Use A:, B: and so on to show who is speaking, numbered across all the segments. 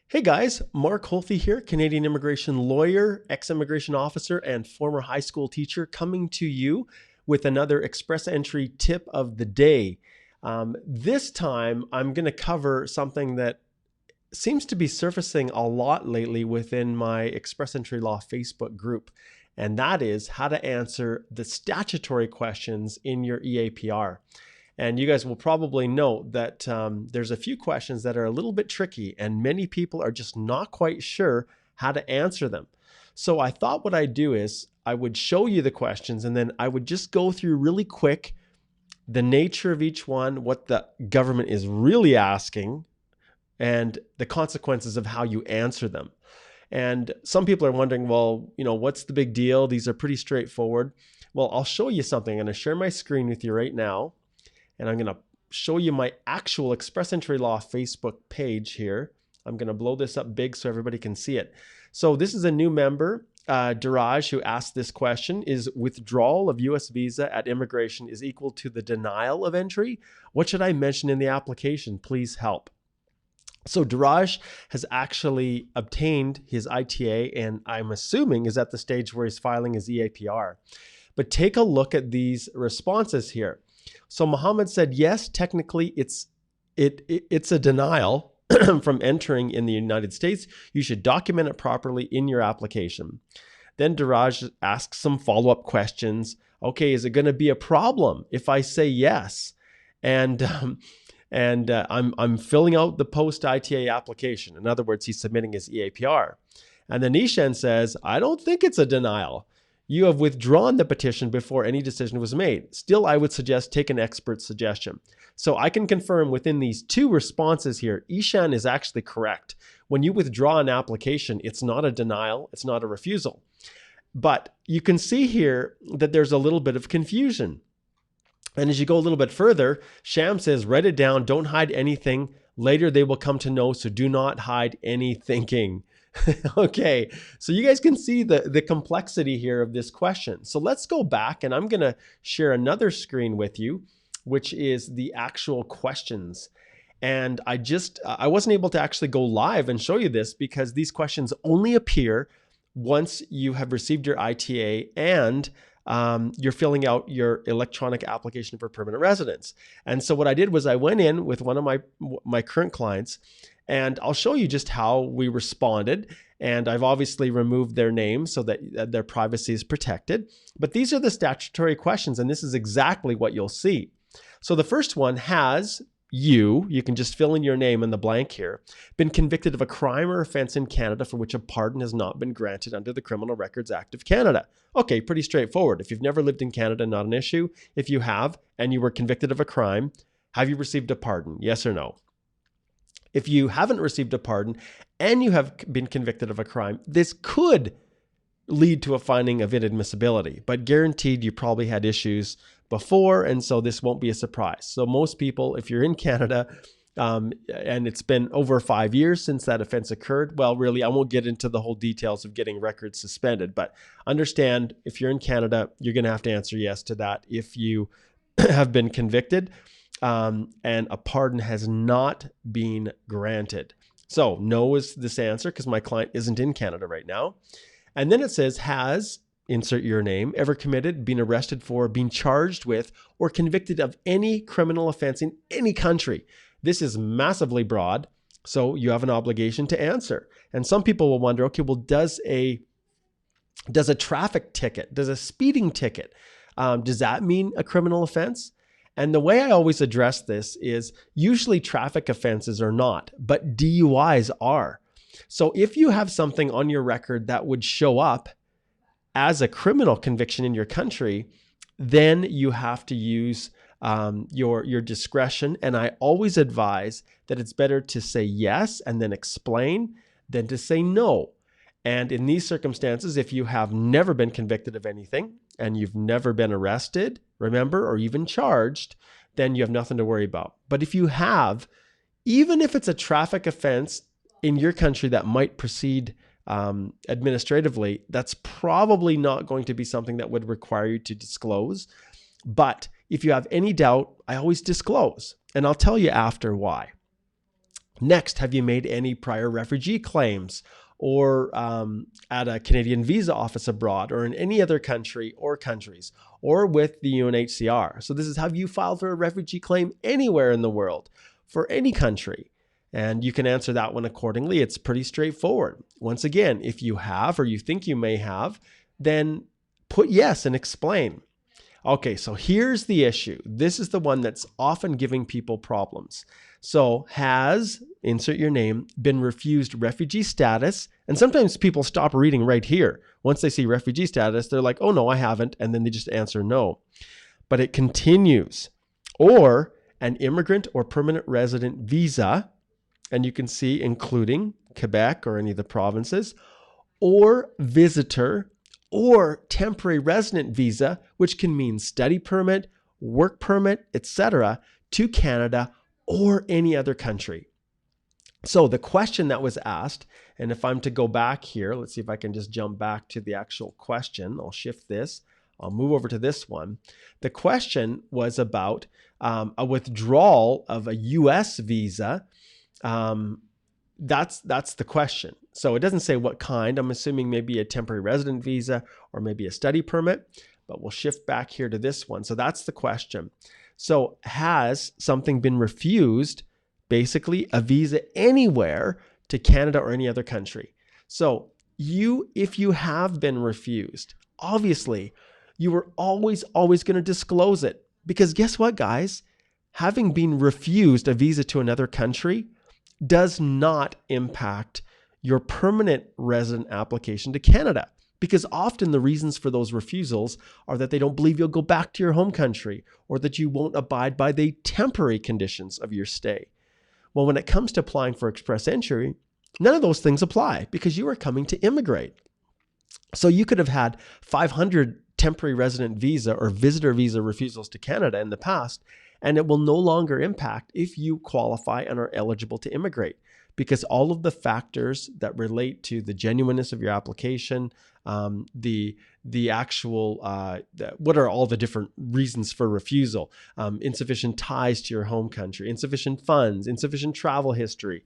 A: Hey guys, Mark Holthe here, Canadian immigration lawyer, ex-immigration officer, and former high school teacher, coming to you with another express entry tip of the day. This time, I'm going to cover something that seems to be surfacing a lot lately within my Express Entry Law Facebook group, and that is how to answer the statutory questions in your eAPR. And you guys will probably note that there's a few questions that are a little bit tricky, and many people are just not quite sure how to answer them. So I thought what I'd do is I would show you the questions, and then I would just go through really quick the nature of each one, what the government is really asking, and the consequences of how you answer them. And some people are wondering, well, what's the big deal? These are pretty straightforward. Well, I'll show you something. I'm going to share my screen with you right now. And I'm going to show you my actual Express Entry Law Facebook page here. I'm going to blow this up big so everybody can see it. So this is a new member, Diraj, who asked this question. Is withdrawal of U.S. visa at immigration is equal to the denial of entry? What should I mention in the application? Please help. So Diraj has actually obtained his ITA, and I'm assuming is at the stage where he's filing his eAPR. But take a look at these responses here. So Muhammad said, yes, technically it's a denial from entering in the United States. You should document it properly in your application. Then Diraj asks some follow-up questions. Okay, is it going to be a problem if I say yes? And I'm filling out the post-ITA application. In other words, he's submitting his eAPR. And then Ishan says, I don't think it's a denial. You have withdrawn the petition before any decision was made. Still, I would suggest take an expert suggestion. So I can confirm within these two responses here, Ishan is actually correct. When you withdraw an application, it's not a denial, it's not a refusal. But you can see here that there's a little bit of confusion. And as you go a little bit further, Sham says, write it down, don't hide anything. Later they will come to know, so do not hide any thinking. Okay, so you guys can see the complexity here of this question. So let's go back, and I'm going to share another screen with you, which is the actual questions. And I wasn't able to actually go live and show you this because these questions only appear once you have received your ITA and you're filling out your electronic application for permanent residence. And so what I did was I went in with one of my current clients, and I'll show you just how we responded. And I've obviously removed their name so that their privacy is protected. But these are the statutory questions, and this is exactly what you'll see. So the first one has you can just fill in your name in the blank here, been convicted of a crime or offense in Canada for which a pardon has not been granted under the Criminal Records Act of Canada. Okay, pretty straightforward. If you've never lived in Canada, not an issue. If you have, and you were convicted of a crime, have you received a pardon? Yes or no? If you haven't received a pardon and you have been convicted of a crime, this could lead to a finding of inadmissibility, but guaranteed you probably had issues before, and so this won't be a surprise. So most people, if you're in Canada and it's been over 5 years since that offense occurred, well, really, I won't get into the whole details of getting records suspended, but understand if you're in Canada, you're going to have to answer yes to that if you have been convicted and a pardon has not been granted. So no is this answer because my client isn't in Canada right now. And then it says, has, insert your name, ever committed, been arrested for, been charged with, or convicted of any criminal offense in any country. This is massively broad, so you have an obligation to answer. And some people will wonder, okay, well, does a traffic ticket, does a speeding ticket, does that mean a criminal offense? And the way I always address this is usually traffic offenses are not, but DUIs are. So if you have something on your record that would show up as a criminal conviction in your country, then you have to use your discretion. And I always advise that it's better to say yes and then explain than to say no. And in these circumstances, if you have never been convicted of anything and you've never been arrested, remember, or even charged, then you have nothing to worry about. But if you have, even if it's a traffic offense in your country that might proceed administratively, that's probably not going to be something that would require you to disclose. But if you have any doubt, I always disclose, and I'll tell you after why. Next, have you made any prior refugee claims or at a Canadian visa office abroad or in any other country or countries or with the UNHCR? So this is, have you filed for a refugee claim anywhere in the world for any country? And you can answer that one accordingly. It's pretty straightforward. Once again, if you have or you think you may have, then put yes and explain. Okay, so here's the issue. This is the one that's often giving people problems. So has, insert your name, been refused refugee status? And sometimes people stop reading right here. Once they see refugee status, they're like, oh no, I haven't. And then they just answer no. But it continues. Or an immigrant or permanent resident visa, and you can see including Quebec or any of the provinces, or visitor, or temporary resident visa, which can mean study permit, work permit, etc., to Canada or any other country. So the question that was asked, and if I'm to go back here, let's see if I can just jump back to the actual question. I'll shift this. I'll move over to this one. The question was about a withdrawal of a U.S. visa. That's the question. So it doesn't say what kind. I'm assuming maybe a temporary resident visa or maybe a study permit, but we'll shift back here to this one. So that's the question. So has something been refused, basically a visa anywhere to Canada or any other country? So if you have been refused, obviously you are always going to disclose it, because guess what, guys? Having been refused a visa to another country does not impact your permanent resident application to Canada, because often the reasons for those refusals are that they don't believe you'll go back to your home country or that you won't abide by the temporary conditions of your stay. Well, when it comes to applying for express entry, none of those things apply because you are coming to immigrate. So you could have had 500 temporary resident visa or visitor visa refusals to Canada in the past, and it will no longer impact if you qualify and are eligible to immigrate, because all of the factors that relate to the genuineness of your application, the actual, what are all the different reasons for refusal, insufficient ties to your home country, insufficient funds, insufficient travel history,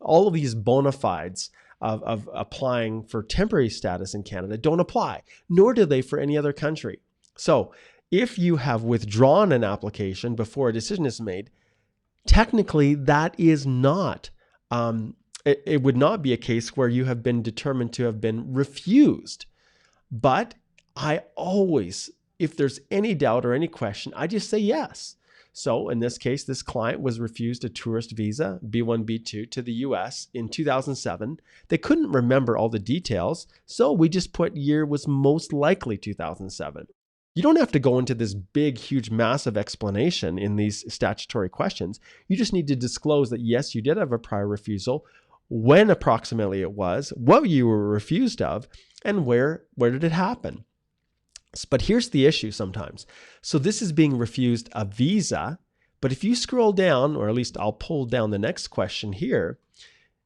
A: all of these bona fides of applying for temporary status in Canada don't apply, nor do they for any other country. So if you have withdrawn an application before a decision is made, technically that is not, it would not be a case where you have been determined to have been refused. But I always, if there's any doubt or any question, I just say yes. So in this case, this client was refused a tourist visa, B1, B2, to the US in 2007. They couldn't remember all the details, so we just put year was most likely 2007. You don't have to go into this big, huge, massive explanation in these statutory questions. You just need to disclose that, yes, you did have a prior refusal, when approximately it was, what you were refused of, and where did it happen. But here's the issue sometimes. So this is being refused a visa, but if you scroll down, or at least I'll pull down the next question here,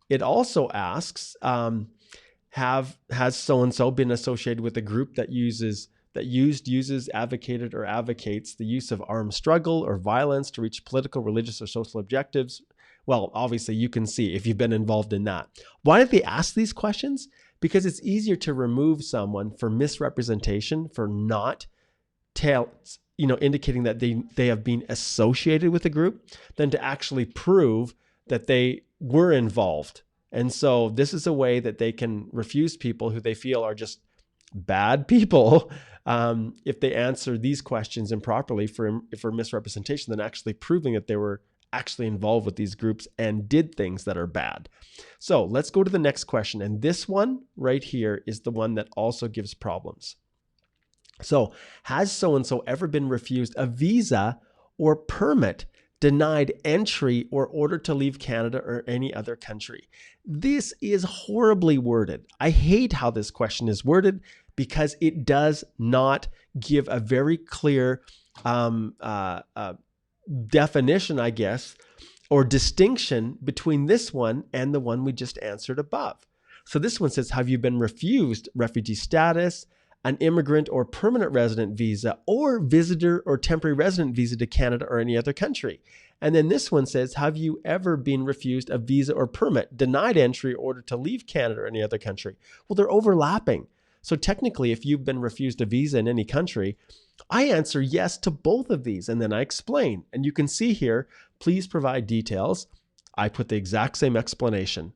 A: it also asks, has so-and-so been associated with a group that uses, advocated, or advocates the use of armed struggle or violence to reach political, religious, or social objectives? Well, obviously you can see if you've been involved in that. Why did they ask these questions? Because it's easier to remove someone for misrepresentation, for not indicating that they have been associated with a group, than to actually prove that they were involved. And so this is a way that they can refuse people who they feel are just bad people if they answer these questions improperly for misrepresentation, than actually proving that they were actually involved with these groups and did things that are bad. So let's go to the next question. And this one right here is the one that also gives problems. So has so-and-so ever been refused a visa or permit, denied entry, or ordered to leave Canada or any other country? This is horribly worded. I hate how this question is worded because it does not give a very clear definition, I guess, or distinction between this one and the one we just answered above. So this one says, have you been refused refugee status, an immigrant or permanent resident visa, or visitor or temporary resident visa to Canada or any other country? And then this one says, have you ever been refused a visa or permit, denied entry, or ordered to leave Canada or any other country? Well, they're overlapping. So technically, if you've been refused a visa in any country, I answer yes to both of these, and then I explain. And you can see here, please provide details. I put the exact same explanation.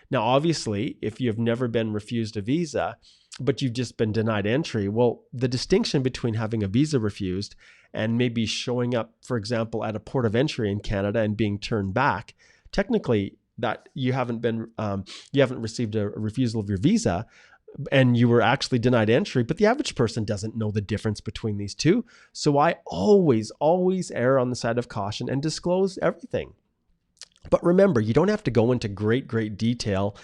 A: Now, obviously, if you've never been refused a visa, but you've just been denied entry, well, the distinction between having a visa refused and maybe showing up, for example, at a port of entry in Canada and being turned back, technically that you haven't received a refusal of your visa and you were actually denied entry, but the average person doesn't know the difference between these two. So I always err on the side of caution and disclose everything. But remember, you don't have to go into great detail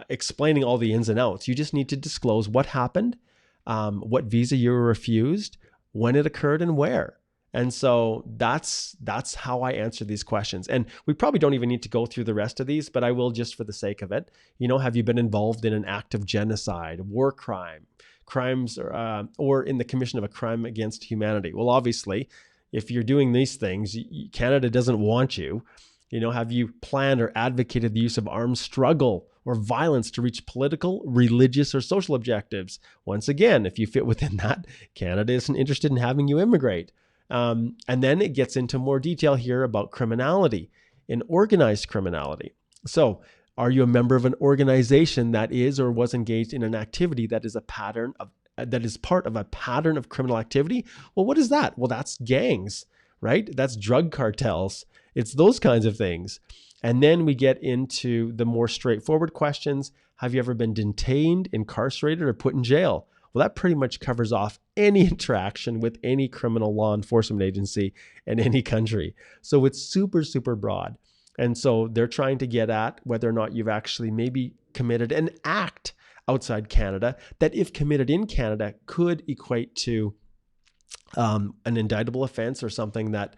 A: explaining all the ins and outs. You just need to disclose what happened, what visa you were refused, when it occurred, and where. And so that's how I answer these questions. And we probably don't even need to go through the rest of these, but I will just for the sake of it. Have you been involved in an act of genocide, war crimes, or in the commission of a crime against humanity? Well, obviously, if you're doing these things, Canada doesn't want you. Have you planned or advocated the use of armed struggle or violence to reach political, religious, or social objectives? Once again, if you fit within that, Canada isn't interested in having you immigrate. And then it gets into more detail here about criminality and organized criminality. So, are you a member of an organization that is or was engaged in an activity that is part of a pattern of criminal activity? Well, what is that? Well, that's gangs, right? That's drug cartels. It's those kinds of things. And then we get into the more straightforward questions. Have you ever been detained, incarcerated, or put in jail? Well, that pretty much covers off any interaction with any criminal law enforcement agency in any country. So it's super broad. And so they're trying to get at whether or not you've actually maybe committed an act outside Canada that, if committed in Canada, could equate to an indictable offense or something that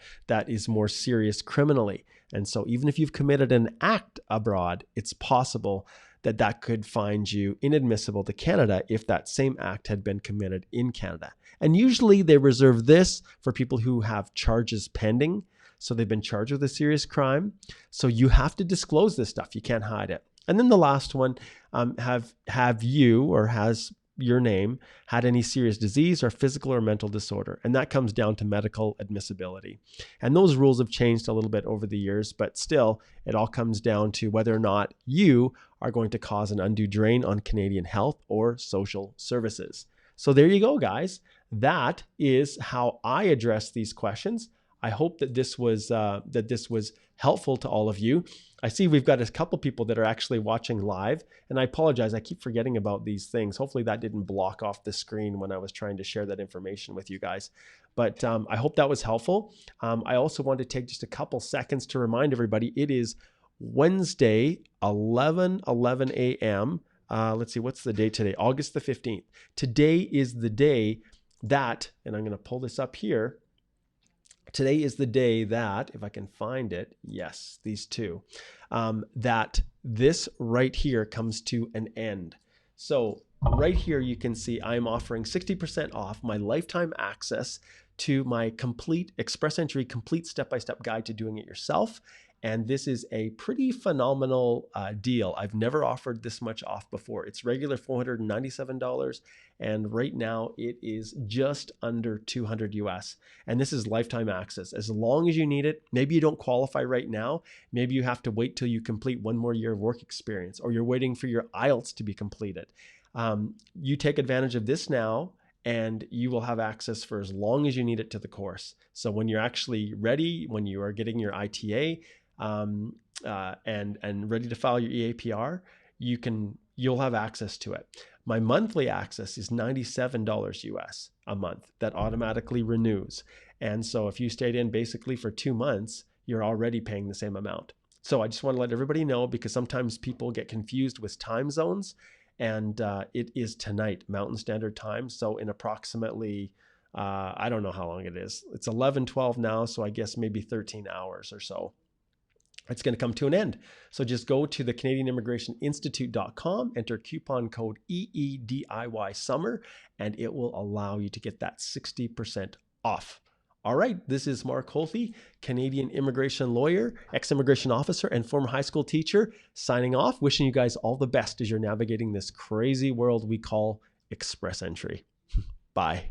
A: is more serious criminally. And so even if you've committed an act abroad, it's possible that could find you inadmissible to Canada if that same act had been committed in Canada. And usually they reserve this for people who have charges pending. So they've been charged with a serious crime. So you have to disclose this stuff. You can't hide it. And then the last one, have you or has your name had any serious disease or physical or mental disorder? And that comes down to medical admissibility. And those rules have changed a little bit over the years, but still it all comes down to whether or not you are going to cause an undue drain on Canadian health or social services. So there you go, guys. That is how I address these questions. I hope that this was helpful to all of you. I see we've got a couple people that are actually watching live, and I apologize. I keep forgetting about these things. Hopefully that didn't block off the screen when I was trying to share that information with you guys. But I hope that was helpful. I also want to take just a couple seconds to remind everybody it is Wednesday, 11 a.m. Let's see, what's the date today? August the 15th. Today is the day that, and I'm going to pull this up here. Today is the day that, if I can find it, yes, these two, that this right here comes to an end. So right here, you can see I'm offering 60% off my lifetime access to my complete express entry, complete step-by-step guide to doing it yourself. And this is a pretty phenomenal deal. I've never offered this much off before. It's regular $497. And right now it is just under $200 US. And this is lifetime access. As long as you need it, maybe you don't qualify right now. Maybe you have to wait till you complete one more year of work experience, or you're waiting for your IELTS to be completed. You take advantage of this now, and you will have access for as long as you need it to the course. So when you're actually ready, when you are getting your ITA, and ready to file your eAPR, you'll have access to it. My monthly access is $97 US a month that automatically renews. And so if you stayed in basically for 2 months, you're already paying the same amount. So I just want to let everybody know, because sometimes people get confused with time zones, and it is tonight, Mountain Standard Time. So in approximately, I don't know how long it is. It's 11:12 now, so I guess maybe 13 hours or so. It's going to come to an end. So just go to the CanadianImmigrationInstitute.com, enter coupon code EEDIY summer, and it will allow you to get that 60% off All right, this is Mark Holthe, Canadian immigration lawyer, ex-immigration officer, and former high school teacher, signing off, wishing you guys all the best as you're navigating this crazy world we call express entry. Bye.